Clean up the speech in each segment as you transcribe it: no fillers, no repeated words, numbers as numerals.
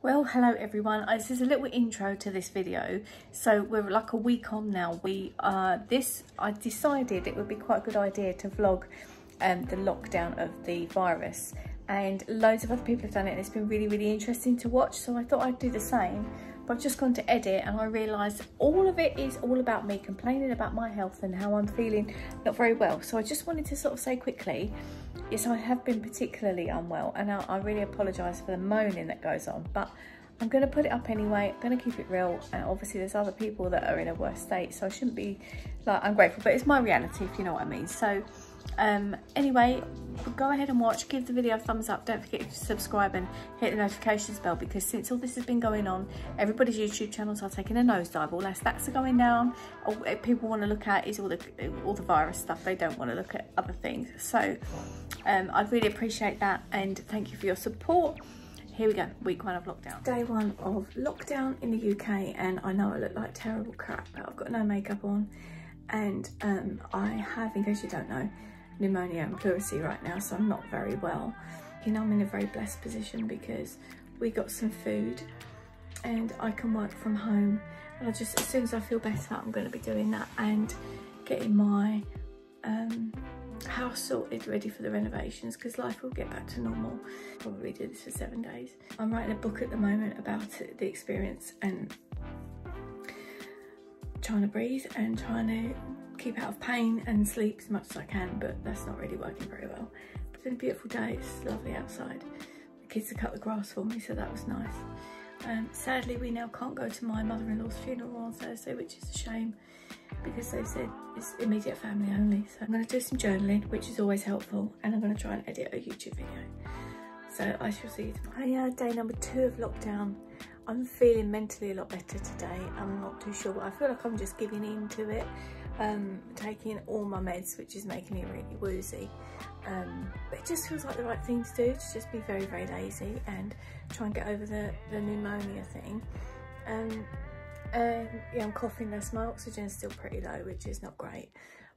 Well, hello everyone. This is a little intro to this video. So we're like a week on now. I decided it would be quite a good idea to vlog the lockdown of the virus, and loads of other people have done it and it's been really interesting to watch, so I thought I'd do the same. But I've just gone to edit and I realised all of it is all about me complaining about my health and how I'm feeling not very well. So I just wanted to sort of say quickly, yes, I have been particularly unwell, and I really apologise for the moaning that goes on, but I'm going to put it up anyway. I'm going to keep it real, and obviously there's other people that are in a worse state, so I shouldn't be like ungrateful, but it's my reality, if you know what I mean. So anyway, go ahead and watch, give the video a thumbs up, don't forget to subscribe and hit the notifications bell, because since all this has been going on, everybody's YouTube channels are taking a nosedive. All their stats are going down. All people want to look at is all the virus stuff. They don't want to look at other things. So I really appreciate that, and thank you for your support. Here we go, week 1 of lockdown. Day 1 of lockdown in the UK, and I know I look like terrible crap, but I've got no makeup on, and I have, in case you don't know, pneumonia and pleurisy right now, so I'm not very well. You know, I'm in a very blessed position because we got some food and I can work from home, and as soon as I feel better, I'm going to be doing that and getting my house sorted, ready for the renovations, because life will get back to normal. Probably do this for 7 days. I'm writing a book at the moment about the experience and trying to breathe and trying to keep out of pain and sleep as much as I can, but that's not really working very well. It's been a beautiful day, it's lovely outside. The kids have cut the grass for me, so that was nice. Sadly, we now can't go to my mother-in-law's funeral on Thursday, which is a shame, because they said it's immediate family only. So I'm going to do some journaling, which is always helpful, and I'm going to try and edit a YouTube video. So I shall see you tomorrow. Day number 2 of lockdown. I'm feeling mentally a lot better today. I'm not too sure, but I feel like I'm just giving in to it. Taking all my meds, which is making me really woozy. But it just feels like the right thing to do, to just be very lazy and try and get over the pneumonia thing. Yeah, I'm coughing less. My oxygen's still pretty low, which is not great.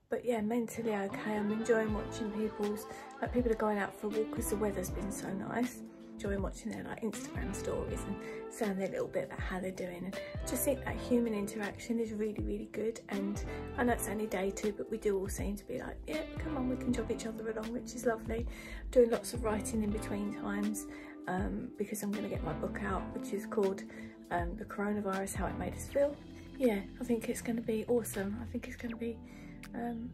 But yeah, mentally okay. I'm enjoying watching people are going out for a walk because the weather's been so nice. Enjoying watching their like Instagram stories and saying a little bit about how they're doing, and just think that human interaction is really good. And I know it's only day 2, but we do all seem to be like, yeah, come on, we can jog each other along, which is lovely. Doing lots of writing in between times, because I'm going to get my book out, which is called The Coronavirus, How It Made Us Feel. Yeah, I think it's going to be awesome. I think it's going to be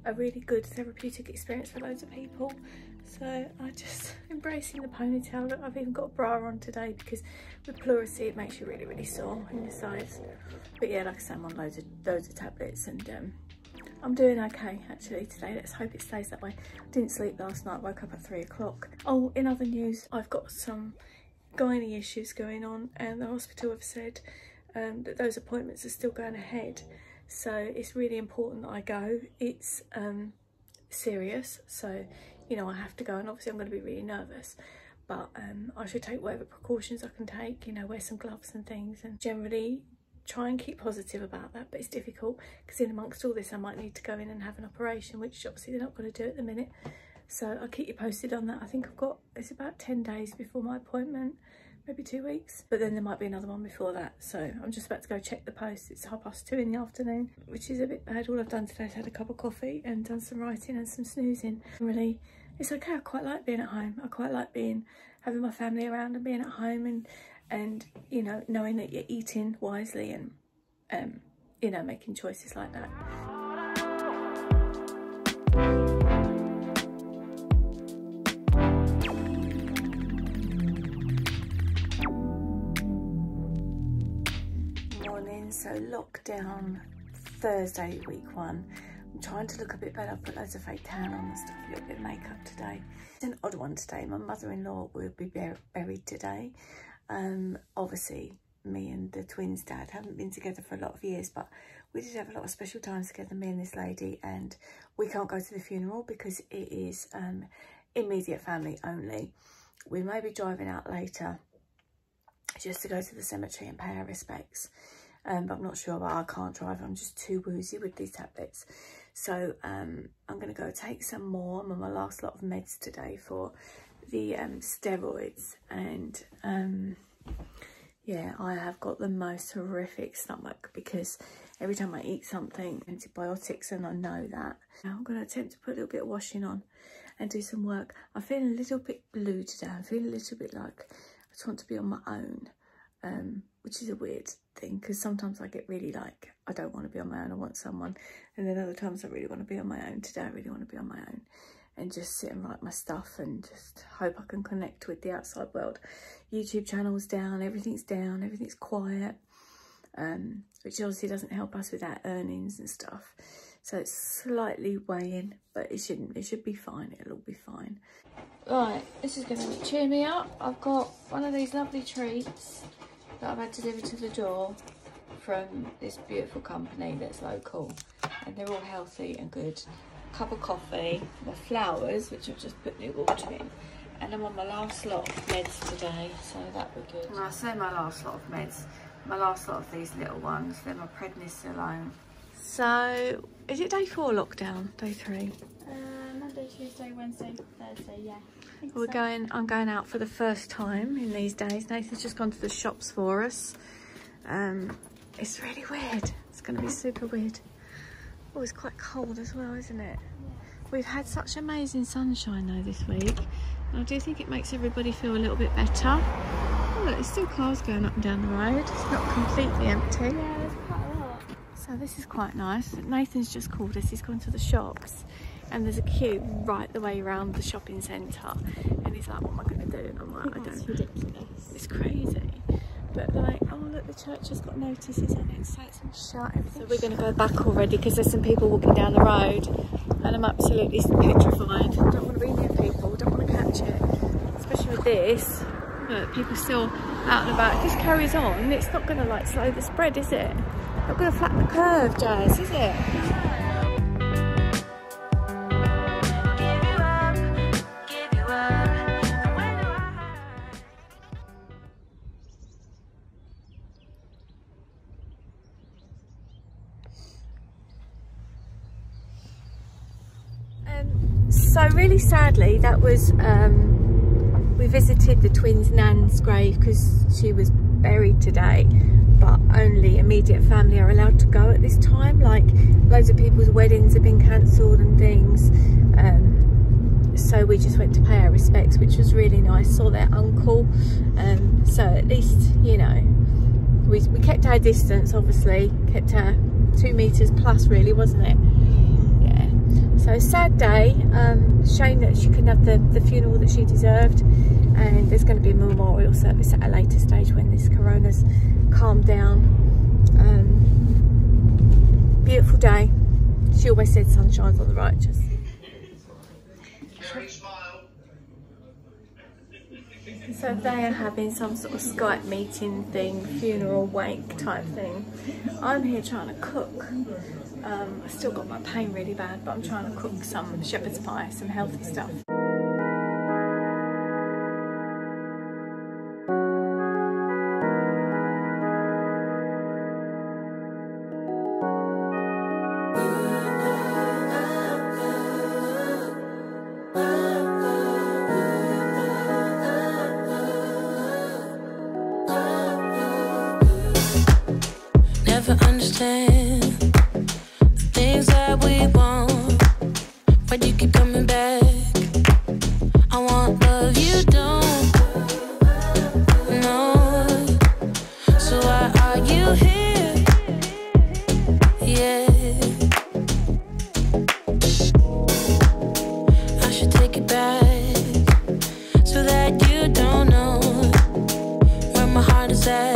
a really good therapeutic experience for loads of people. So I just embracing the ponytail. Look, I've even got a bra on today because with pleurisy it makes you really sore in your sides. But yeah, like I say, I'm on loads of tablets, and I'm doing okay actually today. Let's hope it stays that way. I didn't sleep last night, woke up at 3 o'clock. Oh, in other news, I've got some gynae issues going on, and the hospital have said that those appointments are still going ahead. So it's really important that I go. It's serious, so you know I have to go, and obviously I'm going to be really nervous, but I should take whatever precautions I can take, you know, wear some gloves and things, and generally try and keep positive about that. But it's difficult because in amongst all this I might need to go in and have an operation, which obviously they're not going to do at the minute. So I'll keep you posted on that. I think it's about 10 days before my appointment, maybe 2 weeks, but then there might be another one before that. So I'm just about to go check the post. It's 2:30 in the afternoon, which is a bit bad. All I've done today is had a cup of coffee and done some writing and some snoozing. Really, it's okay. I quite like being at home. I quite like having my family around and being at home, and you know, knowing that you're eating wisely and you know, making choices like that. So lockdown Thursday, week 1. I'm trying to look a bit better. I've put loads of fake tan on and stuff, a little bit of makeup today. It's an odd one today. My mother-in-law will be buried today. Obviously me and the twins' dad haven't been together for a lot of years, but we did have a lot of special times together, me and this lady, and we can't go to the funeral because it is immediate family only. We may be driving out later just to go to the cemetery and pay our respects. But I'm not sure, but I can't drive. I'm just too woozy with these tablets. So I'm going to go take some more. I'm on my last lot of meds today for the steroids, and yeah, I have got the most horrific stomach because every time I eat something, antibiotics, and I know that. Now I'm going to attempt to put a little bit of washing on and do some work. I'm feeling a little bit blue today. I'm feeling a little bit like I just want to be on my own, which is a weird thing because sometimes I get really like, I don't want to be on my own, I want someone. And then other times I really want to be on my own. Today I really want to be on my own and just sit and write my stuff and just hope I can connect with the outside world. YouTube channel's down, everything's quiet, which obviously doesn't help us with our earnings and stuff. So it's slightly weighing, but it should be fine, it'll all be fine. Right, this is gonna cheer me up. I've got one of these lovely treats that I've had delivered to the door from this beautiful company that's local, and they're all healthy and good. Cup of coffee, my flowers, which I've just put new water in, and I'm on my last lot of meds today, so that would be good. When I say my last lot of meds, my last lot of these little ones, they're my prednisolone. So, is it day 4 lockdown? Day 3? Monday, Tuesday, Wednesday, Thursday, yeah. I'm going out for the first time in these days. Nathan's just gone to the shops for us. It's really weird. It's going to be super weird. Oh, it's quite cold as well, isn't it? Yeah. We've had such amazing sunshine though this week. And I do think it makes everybody feel a little bit better. Oh look, there's still cars going up and down the road. It's not completely empty. Yeah, there's quite a lot. So this is quite nice. Nathan's just called us. He's gone to the shops. And there's a queue right the way around the shopping centre. And he's like, what am I going to do? And I'm like, I don't know. Ridiculous. It's crazy. But like, oh look, the church has got notices on it, so it's shut. So we're going to go back already because there's some people walking down the road and I'm absolutely petrified. I don't want to be near people, don't want to catch it, especially with this. Look, people still out and about. If this carries on, it's not going to like slow the spread, is it? Not going to flatten the curve, Jazz, is it? So really sadly, that was, we visited the twins' nan's grave because she was buried today, but only immediate family are allowed to go at this time. Like loads of people's weddings have been cancelled and things. So we just went to pay our respects, which was really nice. Saw their uncle. So at least, you know, we kept our distance, obviously, kept our 2 meters plus really, wasn't it? So sad day, shame that she couldn't have the funeral that she deserved, and there's going to be a memorial service at a later stage when this corona's calmed down. Beautiful day. She always said sun shines on the righteous. So they are having some sort of Skype meeting thing, funeral wake type thing. I'm here trying to cook. I still got my pain really bad, but I'm trying to cook some shepherd's pie, some healthy stuff. Never understand the things that we want. Why do you keep coming back? I want love, you don't. No. So why are you here? Yeah. I should take it back so that you don't know where my heart is at.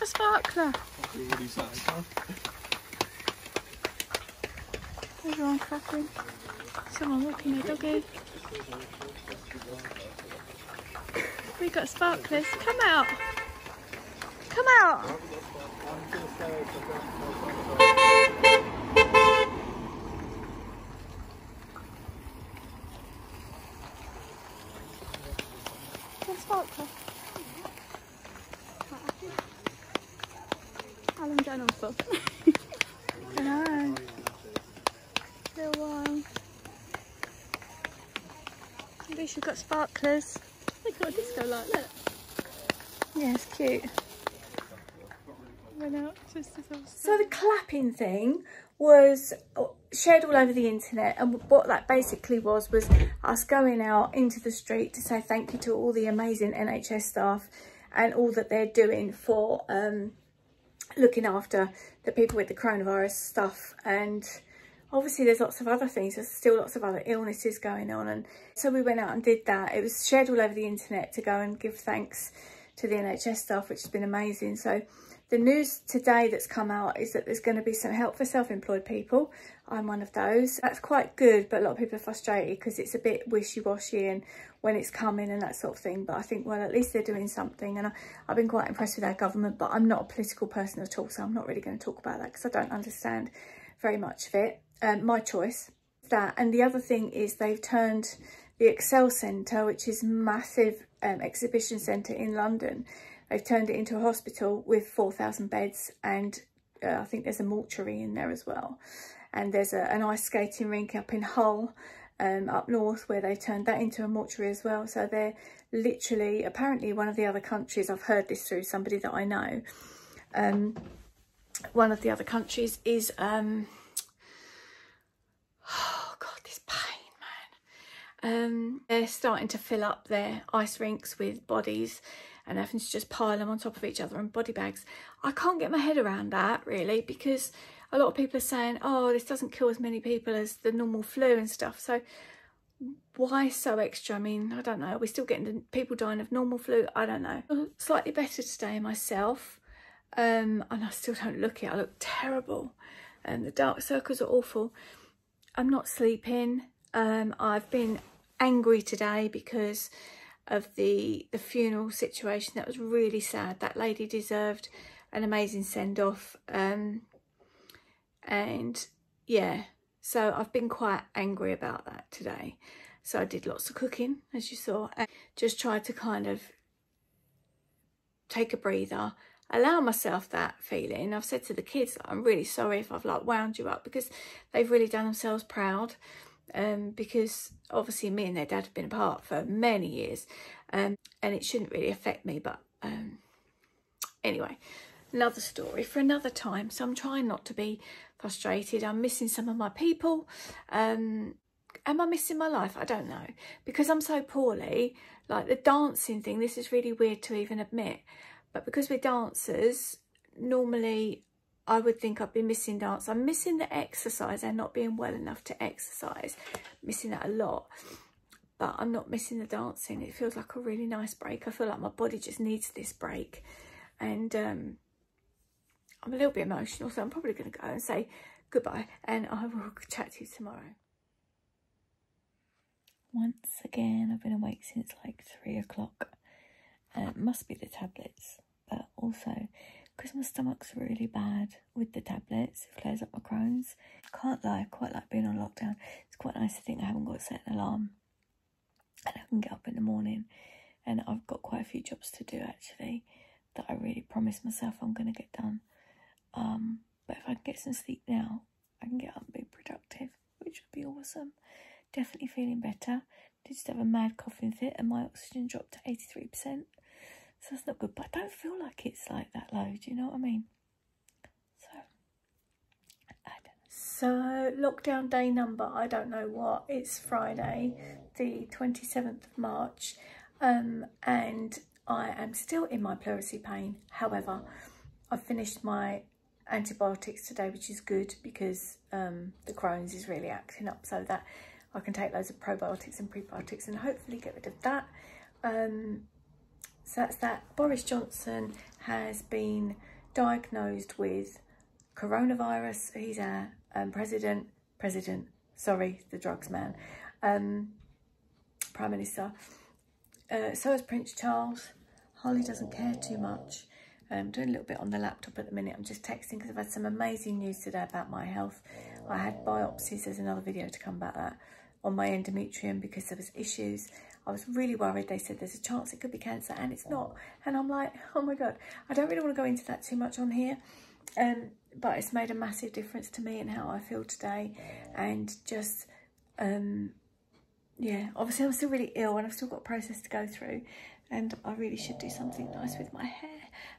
Sparkler. Everyone clapping. Someone walking their doggy. We got sparklers. Come out. Come out. Sparkler. going on for? I know. Little while. At least you've got sparklers. They've got a disco light, look. Yeah, it's cute. Went out just as I was... So the clapping thing was shared all over the internet, and what that basically was us going out into the street to say thank you to all the amazing NHS staff and all that they're doing for looking after the people with the coronavirus stuff. And obviously there's lots of other things, there's still lots of other illnesses going on, and so we went out and did that. It was shared all over the internet to go and give thanks to the NHS staff, which has been amazing. So the news today that's come out is that there's going to be some help for self-employed people. I'm one of those. That's quite good, but a lot of people are frustrated because it's a bit wishy-washy and when it's coming and that sort of thing. But I think, well, at least they're doing something, and I've been quite impressed with our government, but I'm not a political person at all, so I'm not really going to talk about that because I don't understand very much of it. My choice. That, and the other thing is they've turned the Excel Centre, which is a massive exhibition centre in London, they've turned it into a hospital with 4,000 beds, and I think there's a mortuary in there as well. And there's an ice skating rink up in Hull, up north, where they turned that into a mortuary as well. So they're literally, apparently one of the other countries, I've heard this through somebody that I know, one of the other countries is, oh God, this pain, man. They're starting to fill up their ice rinks with bodies and having to just pile them on top of each other in body bags. I can't get my head around that, really, because a lot of people are saying, oh, this doesn't kill as many people as the normal flu and stuff. So why so extra? I mean, I don't know. Are we still getting people dying of normal flu? I don't know. Slightly better today myself. And I still don't look it. I look terrible. And the dark circles are awful. I'm not sleeping. I've been angry today because of the funeral situation. That was really sad. That lady deserved an amazing send-off. And yeah, so I've been quite angry about that today. So I did lots of cooking, as you saw, and just tried to kind of take a breather, allow myself that feeling. I've said to the kids, I'm really sorry if I've like wound you up, because they've really done themselves proud. Because obviously me and their dad have been apart for many years, and it shouldn't really affect me, but anyway, another story for another time. So I'm trying not to be frustrated. I'm missing some of my people. Am I missing my life? I don't know, because I'm so poorly. Like the dancing thing, this is really weird to even admit, but because we're dancers, normally I would think I'd be missing dance. I'm missing the exercise and not being well enough to exercise. Missing that a lot. But I'm not missing the dancing. It feels like a really nice break. I feel like my body just needs this break. And I'm a little bit emotional, so I'm probably going to go and say goodbye. And I will chat to you tomorrow. Once again, I've been awake since like 3 o'clock. It must be the tablets, but also because my stomach's really bad with the tablets, it flares up my Crohn's. I can't lie, I quite like being on lockdown. It's quite nice to think I haven't got to set an alarm and I can get up in the morning. And I've got quite a few jobs to do actually that I really promised myself I'm going to get done. But if I can get some sleep now, I can get up and be productive, which would be awesome. Definitely feeling better. Did just have a mad coughing fit and my oxygen dropped to 83%. So that's not good, but I don't feel like it's like that low, do you know what I mean? So, I don't know. So, lockdown day number, I don't know what. It's Friday, the 27th of March, and I am still in my pleurisy pain. However, I've finished my antibiotics today, which is good because the Crohn's is really acting up, so that I can take loads of probiotics and prebiotics and hopefully get rid of that. So that's that. Boris Johnson has been diagnosed with coronavirus. He's our president, sorry, the drugs man, Prime Minister. So is Prince Charles. Holly doesn't care too much. I'm doing a little bit on the laptop at the minute. I'm just texting because I've had some amazing news today about my health. I had biopsies, there's another video to come about that, on my endometrium because there was issues. I was really worried. They said there's a chance it could be cancer and it's not. And I'm like, oh my God, I don't really want to go into that too much on here. But it's made a massive difference to me and how I feel today. And just, yeah, obviously I'm still really ill and I've still got a process to go through. And I really should do something nice with my hair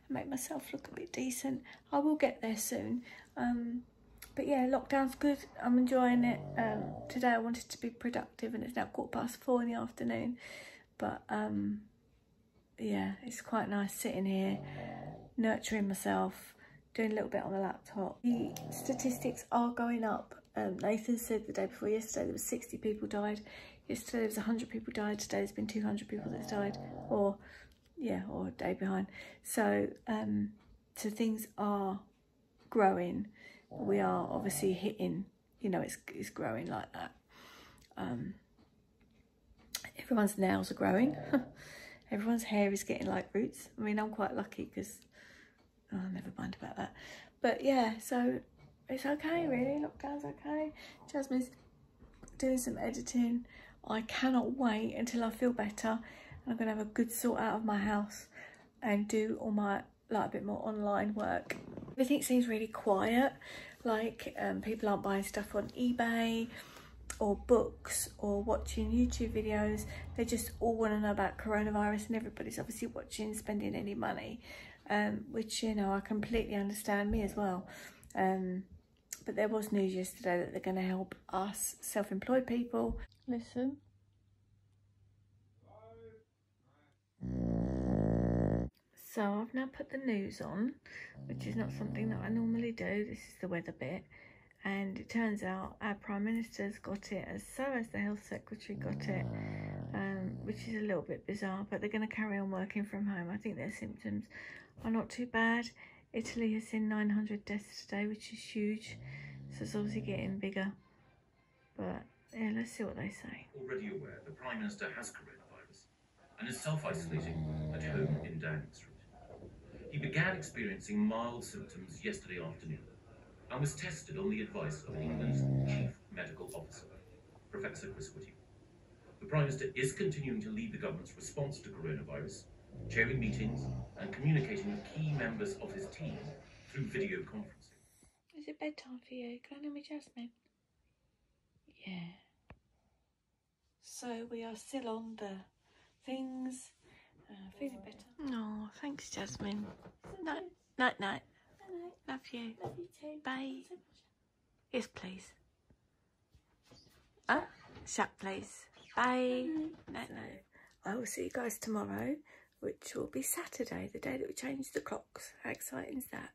and make myself look a bit decent. I will get there soon. But yeah, lockdown's good. I'm enjoying it. Today I wanted to be productive and it's now 4:15 in the afternoon. But yeah, it's quite nice sitting here, nurturing myself, doing a little bit on the laptop. The statistics are going up. Nathan said the day before yesterday there was 60 people died. Yesterday there was 100 people died. Today there's been 200 people that's died, or yeah, or a day behind. So so things are growing. We are obviously hitting, you know, it's growing like that. Everyone's nails are growing. Everyone's hair is getting like roots. I mean, I'm quite lucky because, oh, never mind about that. But yeah, so it's okay really. Lockdown's okay. Jasmine's doing some editing. I cannot wait until I feel better. And I'm gonna have a good sort out of my house and do all my like a bit more online work. Everything seems really quiet. Like people aren't buying stuff on eBay or books or watching YouTube videos. They just all want to know about coronavirus, and everybody's obviously watching, spending any money, which, you know, I completely understand, me as well. But there was news yesterday that they're going to help us self-employed people. Listen. So I've now put the news on, which is not something that I normally do. This is the weather bit. And it turns out our Prime Minister's got it, as so has the Health Secretary got it, which is a little bit bizarre, but they're going to carry on working from home. I think their symptoms are not too bad. Italy has seen 900 deaths today, which is huge, so it's obviously getting bigger. But yeah, let's see what they say. Already aware the Prime Minister has coronavirus and is self-isolating at home in Downing Street. He began experiencing mild symptoms yesterday afternoon and was tested on the advice of England's Chief Medical Officer, Professor Chris Whitty. The Prime Minister is continuing to lead the government's response to coronavirus, chairing meetings and communicating with key members of his team through video conferencing. Is it bedtime for you? Can I know me, Jasmine? Yeah. So we are still on the things. Feeling better. No, thanks, Jasmine. Night, night, night. Love you. Love you too. Bye. Yes, please. Shut, please. Bye. Night, night. I will see you guys tomorrow, which will be Saturday, the day that we change the clocks. How exciting is that?